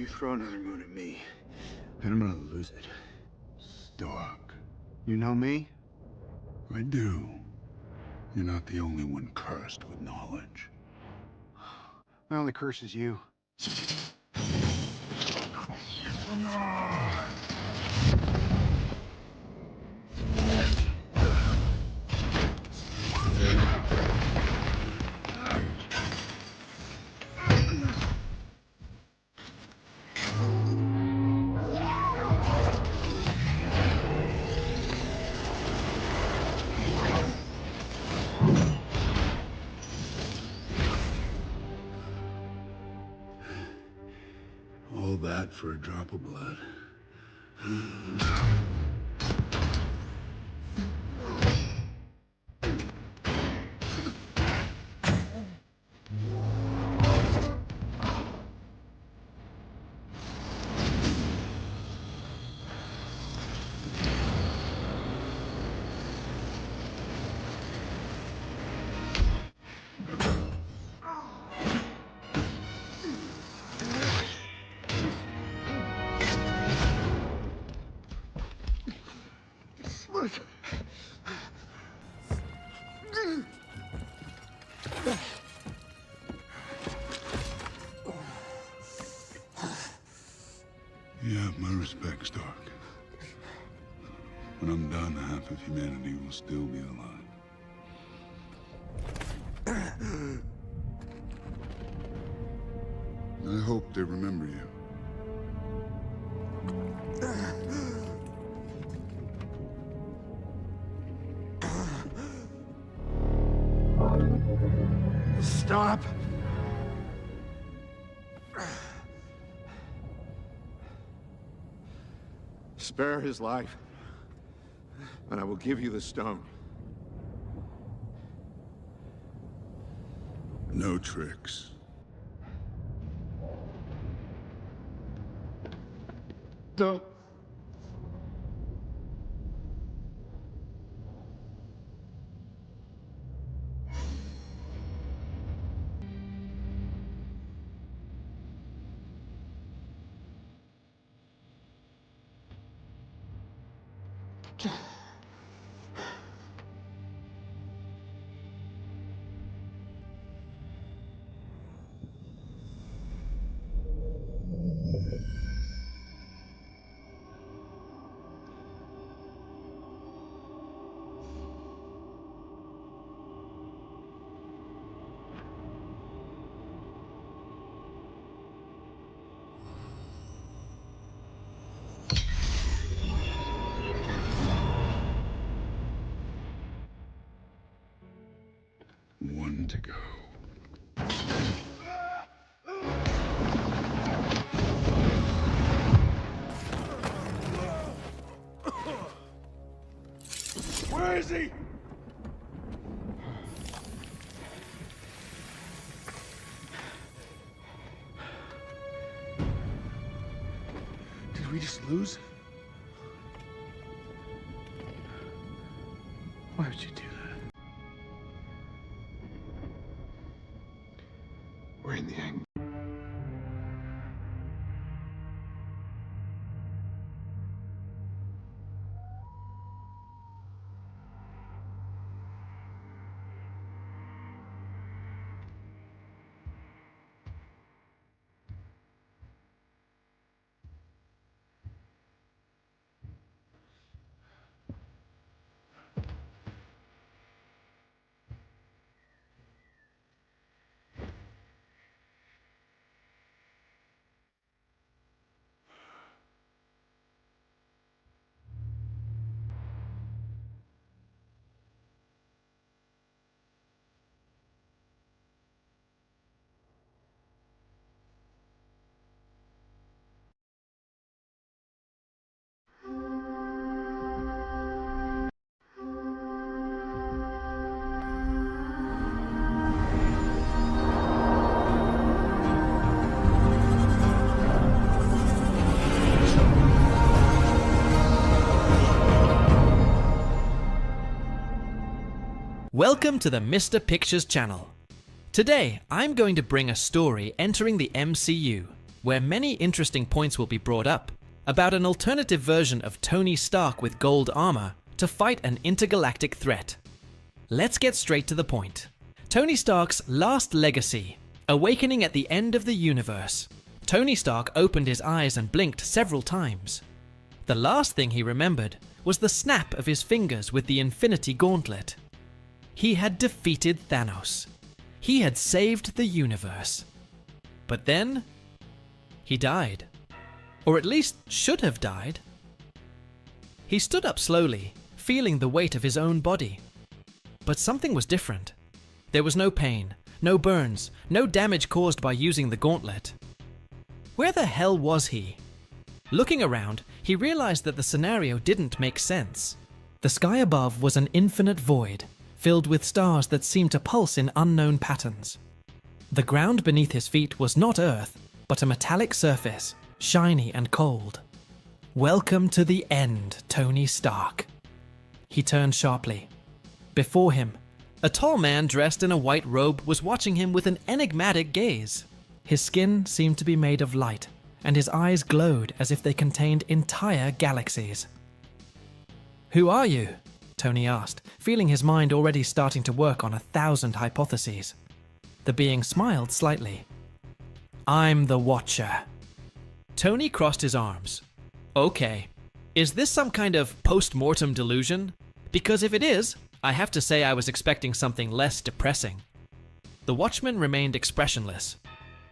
You throw another moon at me, and I'm gonna lose it. Stark. You know me? I do. You're not the only one cursed with knowledge. My only curse is you. All that for a drop of blood. You have my respect, Stark. When I'm done, half of humanity will still be alive. I hope they remember you. Stop! Spare his life, and I will give you the stone. No tricks. No. One to go. Where is he? Did we just lose? Why would you do that? We're in the end. Welcome to the Mr. Pictures channel. Today, I'm going to bring a story entering the MCU, where many interesting points will be brought up about an alternative version of Tony Stark with gold armor to fight an intergalactic threat. Let's get straight to the point. Tony Stark's last legacy, awakening at the end of the universe. Tony Stark opened his eyes and blinked several times. The last thing he remembered was the snap of his fingers with the Infinity Gauntlet. He had defeated Thanos. He had saved the universe. But then, he died. Or at least should have died. He stood up slowly, feeling the weight of his own body. But something was different. There was no pain, no burns, no damage caused by using the gauntlet. Where the hell was he? Looking around, he realized that the scenario didn't make sense. The sky above was an infinite void, filled with stars that seemed to pulse in unknown patterns. The ground beneath his feet was not Earth, but a metallic surface, shiny and cold. Welcome to the end, Tony Stark. He turned sharply. Before him, a tall man dressed in a white robe was watching him with an enigmatic gaze. His skin seemed to be made of light, and his eyes glowed as if they contained entire galaxies. "Who are you?" Tony asked, feeling his mind already starting to work on 1,000 hypotheses. The being smiled slightly. "I'm the Watcher." Tony crossed his arms. "Okay, is this some kind of post-mortem delusion? Because if it is, I have to say I was expecting something less depressing." The Watchman remained expressionless.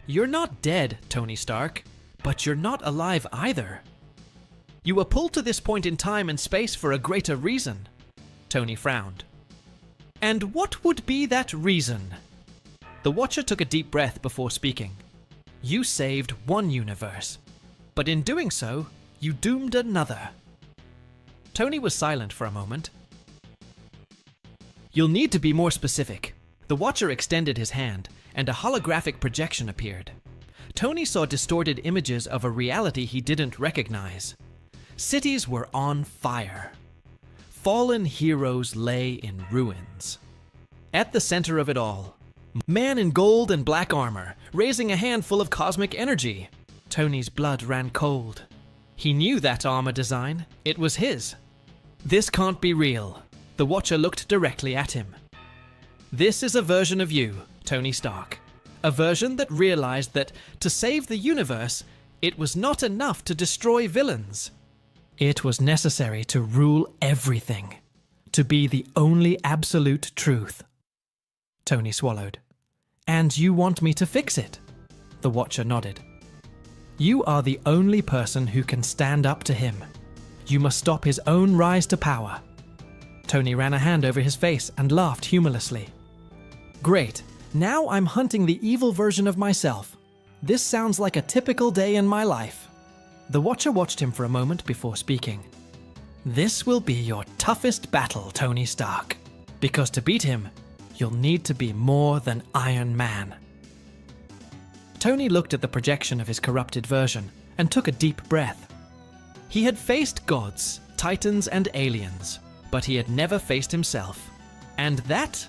"You're not dead, Tony Stark, but you're not alive either. You were pulled to this point in time and space for a greater reason." Tony frowned. "And what would be that reason?" The Watcher took a deep breath before speaking. "You saved one universe, but in doing so, you doomed another." Tony was silent for a moment. "You'll need to be more specific." The Watcher extended his hand, and a holographic projection appeared. Tony saw distorted images of a reality he didn't recognize. Cities were on fire. Fallen heroes lay in ruins. At the center of it all, man in gold and black armor, raising a handful of cosmic energy. Tony's blood ran cold. He knew that armor design. It was his. "This can't be real." The Watcher looked directly at him. "This is a version of you, Tony Stark. A version that realized that to save the universe, it was not enough to destroy villains. It was necessary to rule everything, to be the only absolute truth." Tony swallowed. "And you want me to fix it?" The Watcher nodded. "You are the only person who can stand up to him. You must stop his own rise to power." Tony ran a hand over his face and laughed humorlessly. "Great. Now I'm hunting the evil version of myself. This sounds like a typical day in my life." The Watcher watched him for a moment before speaking. "This will be your toughest battle, Tony Stark. Because to beat him, you'll need to be more than Iron Man." Tony looked at the projection of his corrupted version and took a deep breath. He had faced gods, titans, and aliens, but he had never faced himself. And that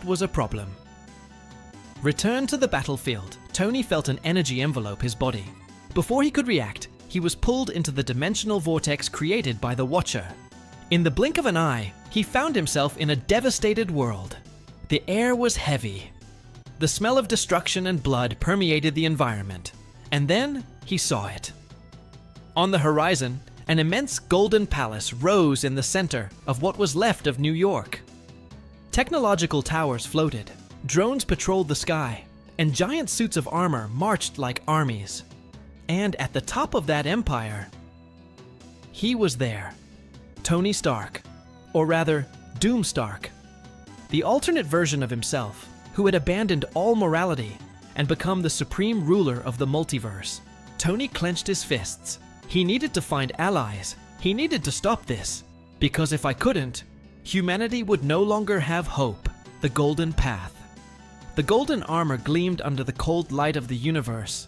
was a problem. Returned to the battlefield, Tony felt an energy envelope his body. Before he could react, he was pulled into the dimensional vortex created by the Watcher. In the blink of an eye, he found himself in a devastated world. The air was heavy. The smell of destruction and blood permeated the environment. And then he saw it. On the horizon, an immense golden palace rose in the center of what was left of New York. Technological towers floated, drones patrolled the sky, and giant suits of armor marched like armies. And at the top of that empire, he was there. Tony Stark, or rather, Doom Stark. The alternate version of himself, who had abandoned all morality and become the supreme ruler of the multiverse. Tony clenched his fists. He needed to find allies. He needed to stop this. Because if I couldn't, humanity would no longer have hope, the golden path. The golden armor gleamed under the cold light of the universe.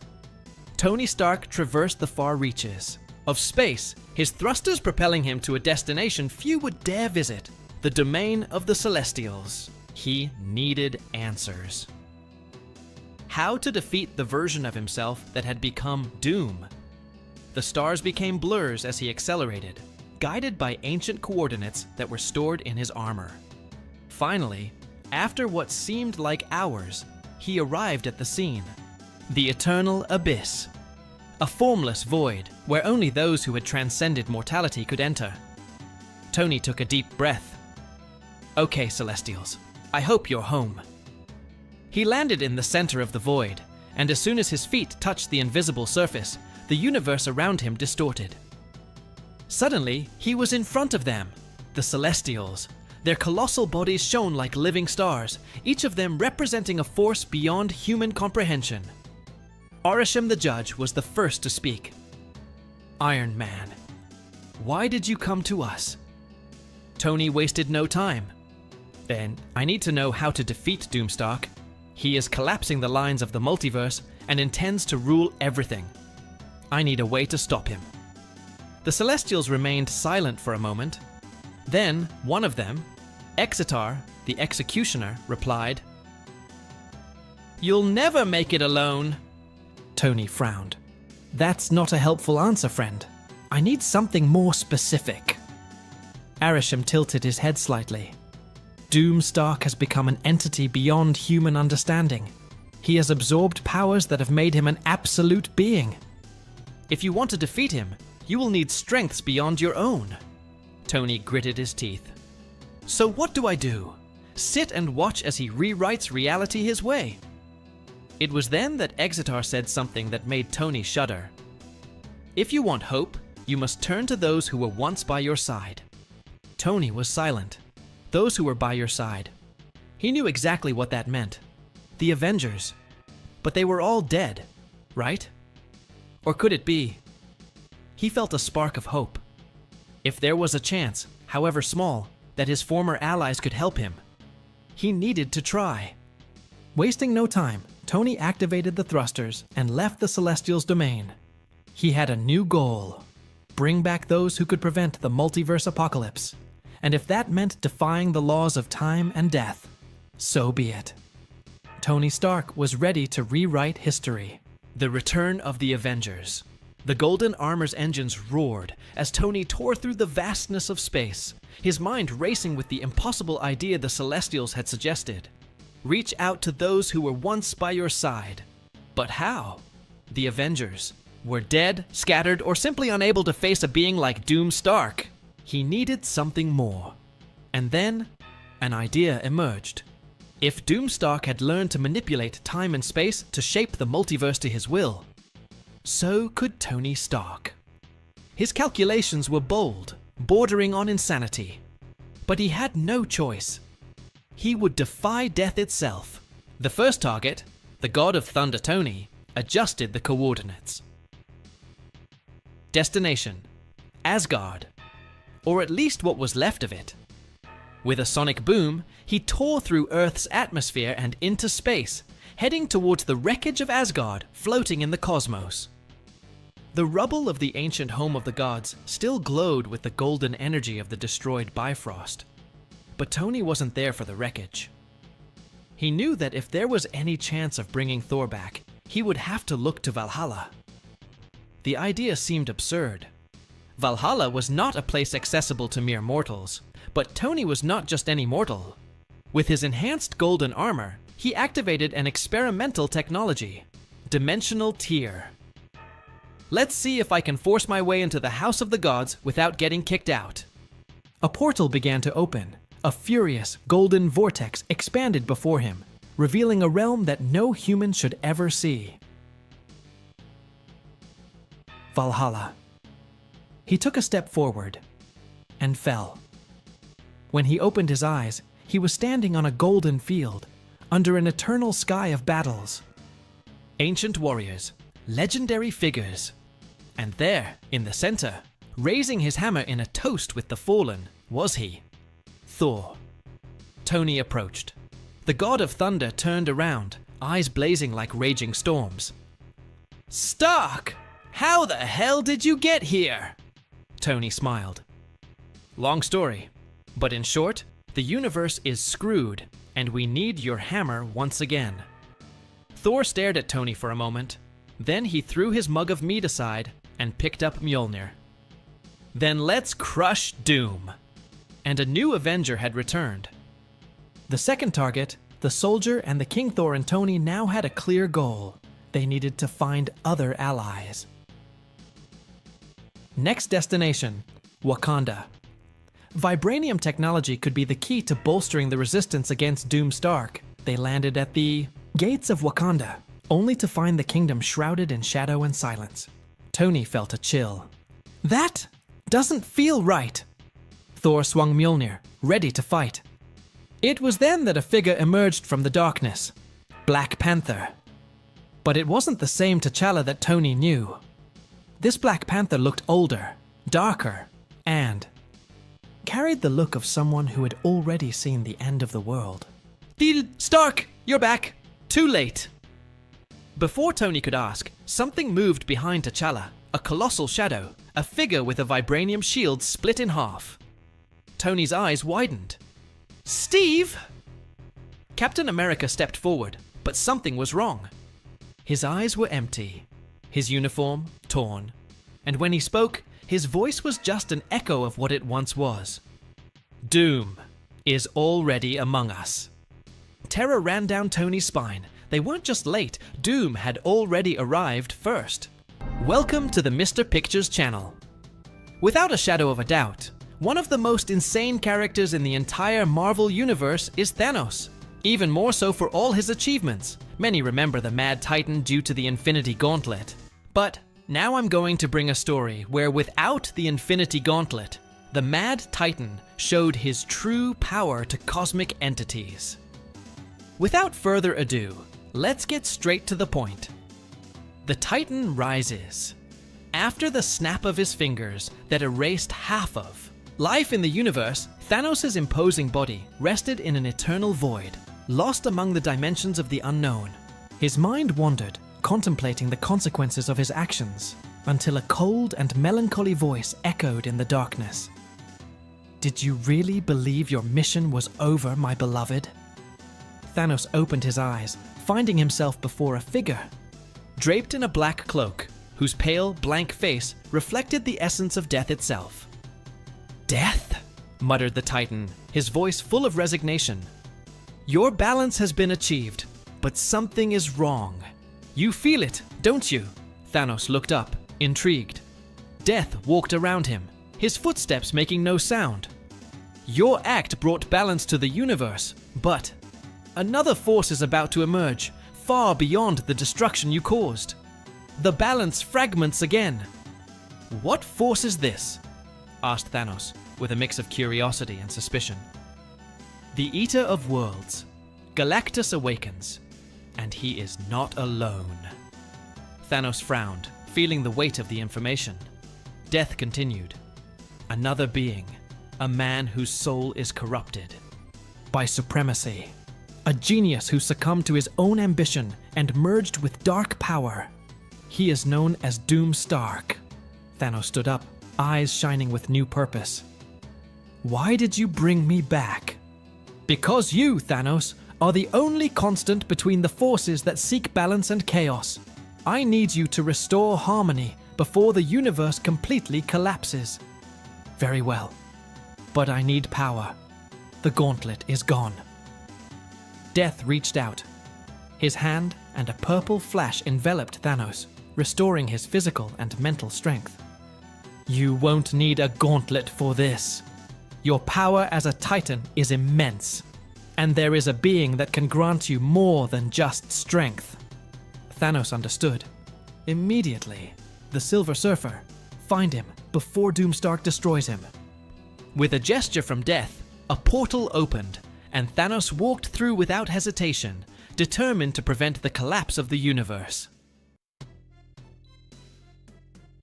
Tony Stark traversed the far reaches of space, his thrusters propelling him to a destination few would dare visit, the domain of the Celestials. He needed answers. how to defeat the version of himself that had become Doom. The stars became blurs as he accelerated, guided by ancient coordinates that were stored in his armor. Finally, after what seemed like hours, he arrived at the scene. The Eternal Abyss. A formless void where only those who had transcended mortality could enter. Tony took a deep breath. "Okay, Celestials, I hope you're home." He landed in the center of the void, and as soon as his feet touched the invisible surface, the universe around him distorted. Suddenly, he was in front of them, the Celestials. Their colossal bodies shone like living stars, each of them representing a force beyond human comprehension. Orisham the Judge was the first to speak. "Iron Man, why did you come to us?" Tony wasted no time. "Then, I need to know how to defeat Doomstalk. He is collapsing the lines of the multiverse and intends to rule everything. I need a way to stop him." The Celestials remained silent for a moment. Then, one of them, Exitar, the Executioner, replied, "You'll never make it alone." Tony frowned. "That's not a helpful answer, friend. I need something more specific." Arisham tilted his head slightly. "Doomstalk has become an entity beyond human understanding. He has absorbed powers that have made him an absolute being. If you want to defeat him, you will need strengths beyond your own." Tony gritted his teeth. "So what do I do? Sit and watch as he rewrites reality his way?" It was then that Exitar said something that made Tony shudder. "If you want hope, you must turn to those who were once by your side." Tony was silent. Those who were by your side. He knew exactly what that meant. The Avengers. But they were all dead, right? Or could it be? He felt a spark of hope. If there was a chance, however small, that his former allies could help him, he needed to try. Wasting no time, Tony activated the thrusters and left the Celestials' domain. He had a new goal: bring back those who could prevent the multiverse apocalypse. And if that meant defying the laws of time and death, so be it. Tony Stark was ready to rewrite history. The return of the Avengers. The Golden Armor's engines roared as Tony tore through the vastness of space, his mind racing with the impossible idea the Celestials had suggested. Reach out to those who were once by your side. But how? The Avengers were dead, scattered, or simply unable to face a being like Doomstark. He needed something more. And then, an idea emerged. If Doomstark had learned to manipulate time and space to shape the multiverse to his will, so could Tony Stark. His calculations were bold, bordering on insanity. But he had no choice. He would defy death itself. The first target, the God of Thunder Tony, adjusted the coordinates. Destination: Asgard. Or at least what was left of it. With a sonic boom, he tore through Earth's atmosphere and into space, heading towards the wreckage of Asgard floating in the cosmos. The rubble of the ancient home of the gods still glowed with the golden energy of the destroyed Bifrost. But Tony wasn't there for the wreckage. He knew that if there was any chance of bringing Thor back, he would have to look to Valhalla. The idea seemed absurd. Valhalla was not a place accessible to mere mortals, but Tony was not just any mortal. With his enhanced golden armor, he activated an experimental technology, Dimensional Tier. Let's see if I can force my way into the House of the Gods without getting kicked out. A portal began to open. A furious, golden vortex expanded before him, revealing a realm that no human should ever see. Valhalla. He took a step forward and fell. When he opened his eyes, he was standing on a golden field, under an eternal sky of battles. Ancient warriors, legendary figures. And there, in the center, raising his hammer in a toast with the fallen, was he, Thor. Tony approached. The God of Thunder turned around, eyes blazing like raging storms. "Stark! How the hell did you get here?" Tony smiled. "Long story, but in short, the universe is screwed, and we need your hammer once again." Thor stared at Tony for a moment. Then he threw his mug of mead aside and picked up Mjolnir. Then let's crush Doom. And a new Avenger had returned. The second target, the soldier and the King Thor and Tony now had a clear goal. They needed to find other allies. Next destination, Wakanda. Vibranium technology could be the key to bolstering the resistance against Doom Stark. They landed at the gates of Wakanda, only to find the kingdom shrouded in shadow and silence. Tony felt a chill. That doesn't feel right. Thor swung Mjolnir, ready to fight. It was then that a figure emerged from the darkness. Black Panther. But it wasn't the same T'Challa that Tony knew. This Black Panther looked older, darker, and carried the look of someone who had already seen the end of the world. Stark, you're back. Too late. Before Tony could ask, something moved behind T'Challa, a colossal shadow, a figure with a vibranium shield split in half. Tony's eyes widened. Steve! Captain America stepped forward, but something was wrong. His eyes were empty, his uniform torn, and when he spoke, his voice was just an echo of what it once was. Doom is already among us. Terror ran down Tony's spine. They weren't just late, Doom had already arrived first. Welcome to the Mr. Pictures channel. Without a shadow of a doubt, one of the most insane characters in the entire Marvel universe is Thanos. Even more so for all his achievements. Many remember the Mad Titan due to the Infinity Gauntlet. But now I'm going to bring a story where without the Infinity Gauntlet, the Mad Titan showed his true power to cosmic entities. Without further ado, let's get straight to the point. The Titan rises. After the snap of his fingers that erased half of life in the universe, Thanos' imposing body rested in an eternal void, lost among the dimensions of the unknown. His mind wandered, contemplating the consequences of his actions, until a cold and melancholy voice echoed in the darkness. Did you really believe your mission was over, my beloved? Thanos opened his eyes, finding himself before a figure, draped in a black cloak, whose pale, blank face reflected the essence of death itself. Death? Muttered the Titan, his voice full of resignation. Your balance has been achieved, but something is wrong. You feel it, don't you? Thanos looked up, intrigued. Death walked around him, his footsteps making no sound. Your act brought balance to the universe, but another force is about to emerge, far beyond the destruction you caused. The balance fragments again. What force is this? Asked Thanos, with a mix of curiosity and suspicion. The Eater of Worlds. Galactus awakens, and he is not alone. Thanos frowned, feeling the weight of the information. Death continued. Another being, a man whose soul is corrupted by supremacy. A genius who succumbed to his own ambition and merged with dark power. He is known as Doom Stark. Thanos stood up, eyes shining with new purpose. Why did you bring me back? Because you, Thanos, are the only constant between the forces that seek balance and chaos. I need you to restore harmony before the universe completely collapses. Very well. But I need power. The gauntlet is gone. Death reached out. His hand and a purple flash enveloped Thanos, restoring his physical and mental strength. You won't need a gauntlet for this. Your power as a Titan is immense, and there is a being that can grant you more than just strength. Thanos understood. Immediately, the Silver Surfer. Find him before Doomstark destroys him. With a gesture from Death, a portal opened, and Thanos walked through without hesitation, determined to prevent the collapse of the universe.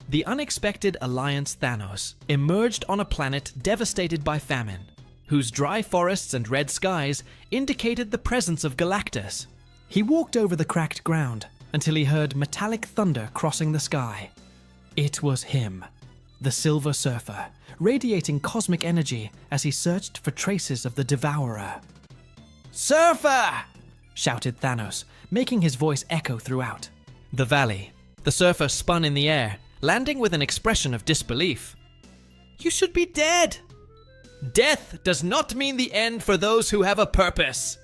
The unexpected Alliance Thanos emerged on a planet devastated by famine, whose dry forests and red skies indicated the presence of Galactus. He walked over the cracked ground until he heard metallic thunder crossing the sky. It was him, the Silver Surfer, radiating cosmic energy as he searched for traces of the Devourer. "Surfer!" shouted Thanos, making his voice echo throughout the valley. The surfer spun in the air, landing with an expression of disbelief. "You should be dead!" "Death does not mean the end for those who have a purpose."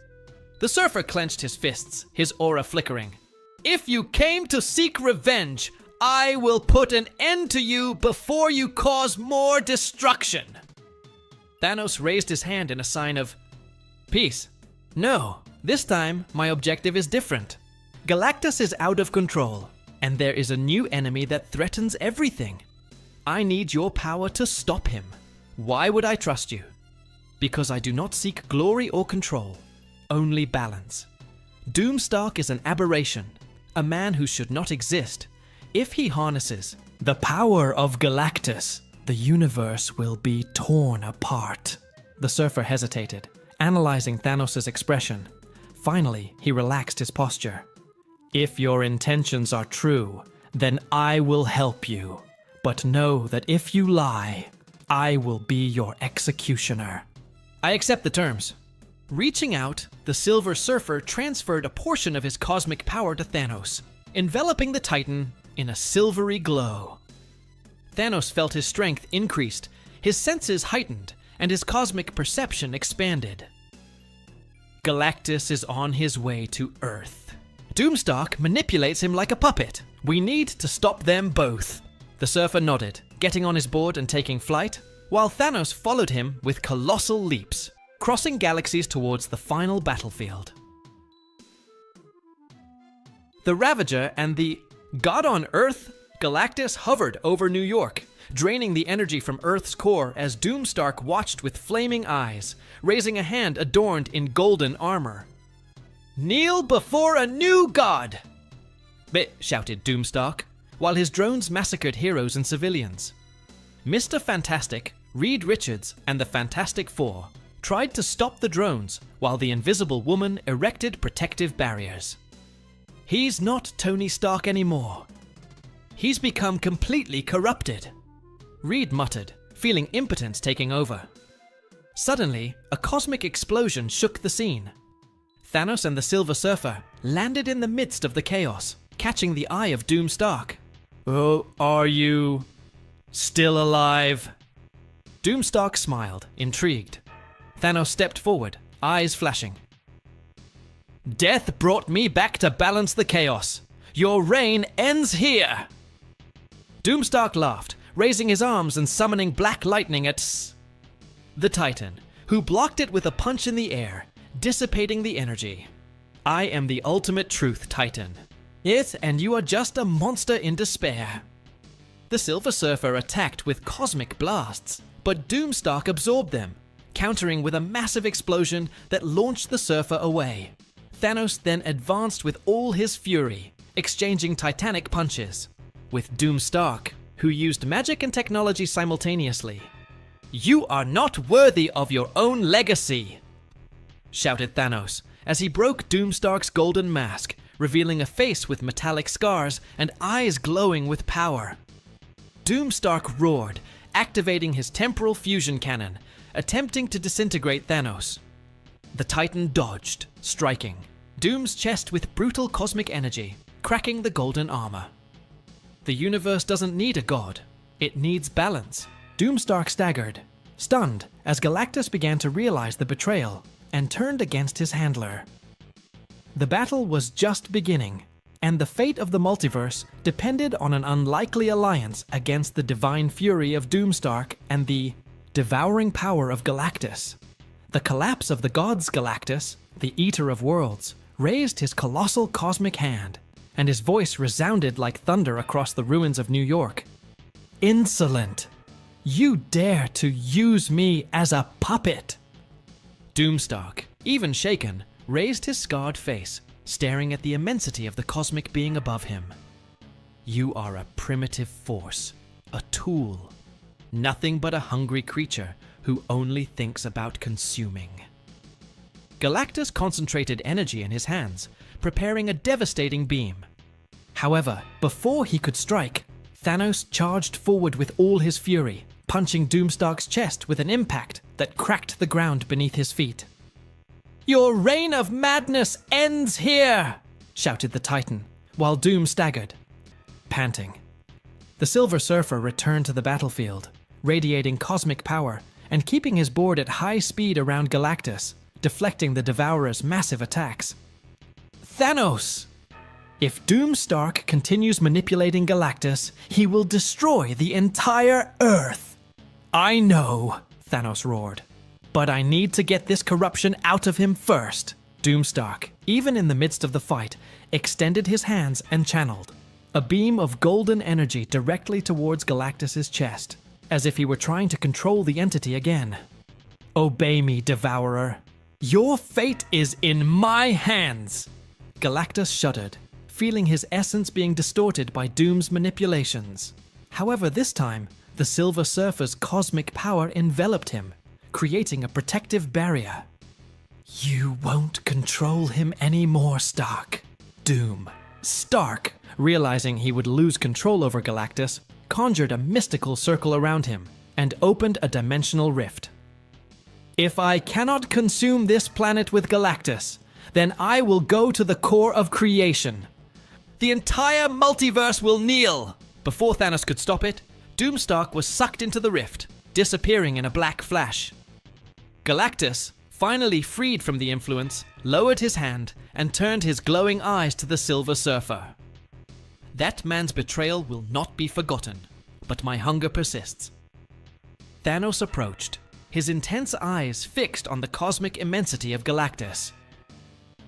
The surfer clenched his fists, his aura flickering. "If you came to seek revenge, I will put an end to you before you cause more destruction." Thanos raised his hand in a sign of peace. "No, this time my objective is different. Galactus is out of control, and there is a new enemy that threatens everything. I need your power to stop him. Why would I trust you? Because I do not seek glory or control, only balance. Doomstark is an aberration, a man who should not exist. If he harnesses the power of Galactus, the universe will be torn apart." The surfer hesitated, analyzing Thanos' expression. Finally, he relaxed his posture. "If your intentions are true, then I will help you. But know that if you lie, I will be your executioner." "I accept the terms." Reaching out, the Silver Surfer transferred a portion of his cosmic power to Thanos, enveloping the Titan in a silvery glow. Thanos felt his strength increased, his senses heightened, and his cosmic perception expanded. Galactus is on his way to Earth. Doomstark manipulates him like a puppet. We need to stop them both. The surfer nodded, getting on his board and taking flight, while Thanos followed him with colossal leaps, crossing galaxies towards the final battlefield. The Ravager and the God on Earth, Galactus hovered over New York, draining the energy from Earth's core as Doomstark watched with flaming eyes, raising a hand adorned in golden armor. "Kneel before a new god!" shouted Doomstark, while his drones massacred heroes and civilians. Mr. Fantastic, Reed Richards, and the Fantastic Four tried to stop the drones while the Invisible Woman erected protective barriers. "He's not Tony Stark anymore. He's become completely corrupted," Reed muttered, feeling impotence taking over. Suddenly, a cosmic explosion shook the scene. Thanos and the Silver Surfer landed in the midst of the chaos, catching the eye of Doomstark. "Oh, are you still alive?" Doomstark smiled, intrigued. Thanos stepped forward, eyes flashing. "Death brought me back to balance the chaos. Your reign ends here." Doomstark laughed, raising his arms and summoning black lightning at the Titan, who blocked it with a punch in the air, dissipating the energy. "I am the ultimate truth, Titan. It and you are just a monster in despair." The Silver Surfer attacked with cosmic blasts, but Doomstark absorbed them, countering with a massive explosion that launched the surfer away. Thanos then advanced with all his fury, exchanging titanic punches, with Doomstark, who used magic and technology simultaneously. "You are not worthy of your own legacy!" shouted Thanos, as he broke Doomstark's golden mask, revealing a face with metallic scars and eyes glowing with power. Doomstark roared, activating his temporal fusion cannon, attempting to disintegrate Thanos. The Titan dodged, striking Doom's chest with brutal cosmic energy, cracking the golden armor. The universe doesn't need a god. It needs balance. Doomstark staggered, stunned, as Galactus began to realize the betrayal, and turned against his handler. The battle was just beginning, and the fate of the multiverse depended on an unlikely alliance against the divine fury of Doomstark and the devouring power of Galactus. The collapse of the god's Galactus, the Eater of Worlds, raised his colossal cosmic hand, and his voice resounded like thunder across the ruins of New York. "Insolent! You dare to use me as a puppet!" Doomstark, even shaken, raised his scarred face, staring at the immensity of the cosmic being above him. "You are a primitive force, a tool, nothing but a hungry creature who only thinks about consuming." Galactus concentrated energy in his hands, preparing a devastating beam. However, before he could strike, Thanos charged forward with all his fury, punching Doomstark's chest with an impact that cracked the ground beneath his feet. "Your reign of madness ends here!" shouted the Titan, while Doom staggered, panting. The Silver Surfer returned to the battlefield, radiating cosmic power and keeping his board at high speed around Galactus, deflecting the Devourer's massive attacks. Thanos! If Doom Stark continues manipulating Galactus, he will destroy the entire Earth. I know, Thanos roared, but I need to get this corruption out of him first. Doom Stark, even in the midst of the fight, extended his hands and channeled a beam of golden energy directly towards Galactus's chest, as if he were trying to control the entity again. Obey me, Devourer. Your fate is in my hands. Galactus shuddered, feeling his essence being distorted by Doom's manipulations. However, this time, the Silver Surfer's cosmic power enveloped him, creating a protective barrier. You won't control him anymore, Stark. Doom. Stark, realizing he would lose control over Galactus, conjured a mystical circle around him and opened a dimensional rift. If I cannot consume this planet with Galactus, then I will go to the core of creation. The entire multiverse will kneel! Before Thanos could stop it, Doomstark was sucked into the rift, disappearing in a black flash. Galactus, finally freed from the influence, lowered his hand and turned his glowing eyes to the Silver Surfer. That man's betrayal will not be forgotten, but my hunger persists. Thanos approached, his intense eyes fixed on the cosmic immensity of Galactus.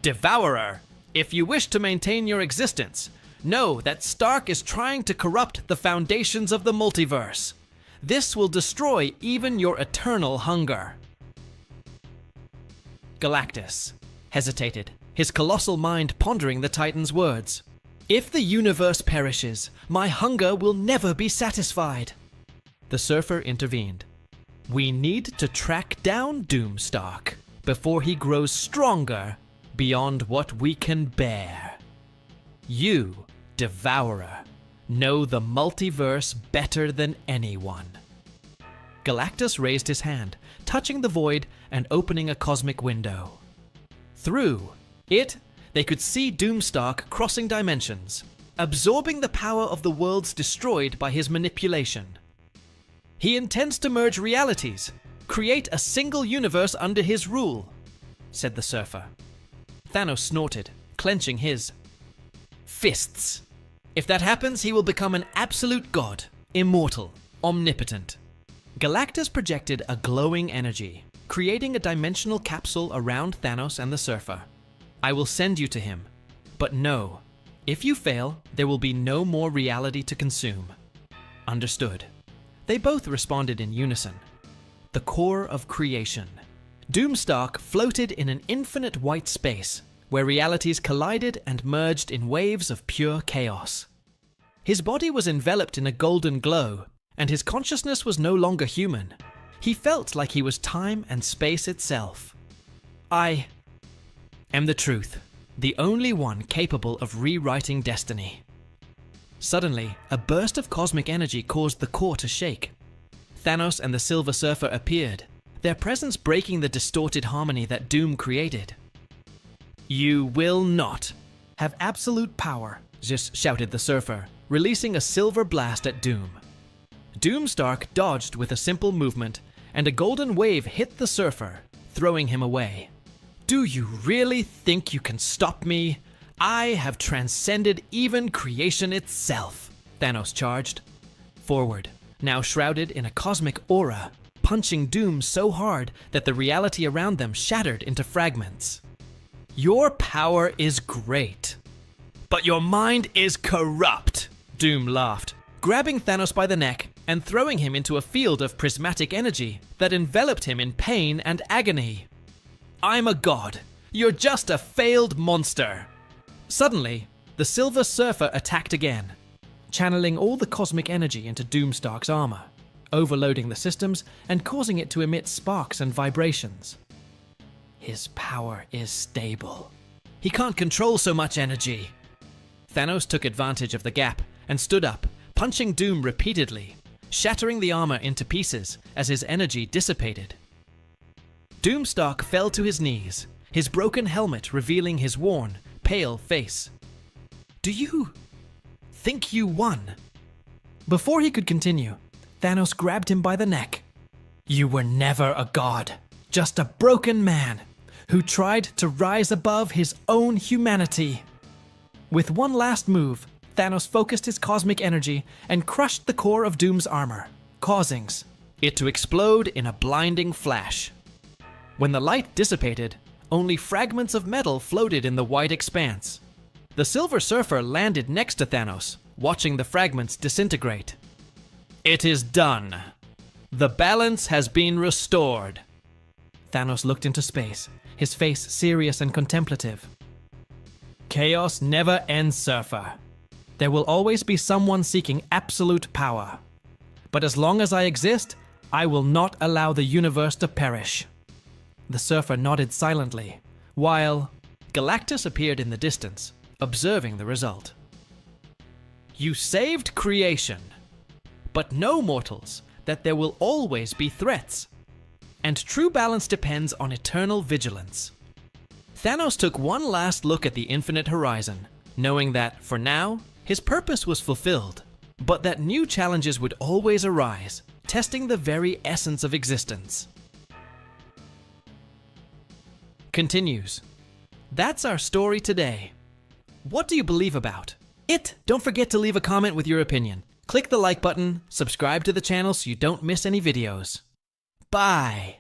Devourer, if you wish to maintain your existence, know that Stark is trying to corrupt the foundations of the multiverse. This will destroy even your eternal hunger. Galactus hesitated, his colossal mind pondering the Titan's words. If the universe perishes, my hunger will never be satisfied. The Surfer intervened. We need to track down Doomstark before he grows stronger beyond what we can bear. You, Devourer, know the multiverse better than anyone. Galactus raised his hand, touching the void and opening a cosmic window. Through it, they could see Doomstark crossing dimensions, absorbing the power of the worlds destroyed by his manipulation. He intends to merge realities, create a single universe under his rule, said the Surfer. Thanos snorted, clenching his fists. If that happens, he will become an absolute god, immortal, omnipotent. Galactus projected a glowing energy, creating a dimensional capsule around Thanos and the Surfer. I will send you to him, but know, if you fail, there will be no more reality to consume. Understood. They both responded in unison. The core of creation. Doomstark floated in an infinite white space, where realities collided and merged in waves of pure chaos. His body was enveloped in a golden glow, and his consciousness was no longer human. He felt like he was time and space itself. I am the truth, the only one capable of rewriting destiny. Suddenly, a burst of cosmic energy caused the core to shake. Thanos and the Silver Surfer appeared, their presence breaking the distorted harmony that Doom created. You will not have absolute power, just shouted the Surfer, releasing a silver blast at Doom. Doomstark dodged with a simple movement, and a golden wave hit the Surfer, throwing him away. Do you really think you can stop me? I have transcended even creation itself, Thanos charged. Forward, now shrouded in a cosmic aura, punching Doom so hard that the reality around them shattered into fragments. Your power is great, but your mind is corrupt, Doom laughed, grabbing Thanos by the neck and throwing him into a field of prismatic energy that enveloped him in pain and agony. I'm a god. You're just a failed monster. Suddenly, the Silver Surfer attacked again, channeling all the cosmic energy into Doomstark's armor, overloading the systems and causing it to emit sparks and vibrations. His power is stable. He can't control so much energy. Thanos took advantage of the gap and stood up, punching Doom repeatedly, shattering the armor into pieces as his energy dissipated. Doomstark fell to his knees, his broken helmet revealing his worn, pale face. Do you think you won?" Before he could continue, Thanos grabbed him by the neck. "You were never a god, just a broken man who tried to rise above his own humanity." With one last move, Thanos focused his cosmic energy and crushed the core of Doom's armor, causing it to explode in a blinding flash. When the light dissipated, only fragments of metal floated in the white expanse. The Silver Surfer landed next to Thanos, watching the fragments disintegrate. "It is done. The balance has been restored." Thanos looked into space, his face serious and contemplative. "Chaos never ends, Surfer. There will always be someone seeking absolute power. But as long as I exist, I will not allow the universe to perish." The Surfer nodded silently, while Galactus appeared in the distance, observing the result. "You saved creation, but know, mortals, that there will always be threats, and true balance depends on eternal vigilance." Thanos took one last look at the infinite horizon, knowing that, for now, his purpose was fulfilled, but that new challenges would always arise, testing the very essence of existence. Continues. That's our story today. What do you believe about it? Don't forget to leave a comment with your opinion. Click the like button, subscribe to the channel so you don't miss any videos. Bye!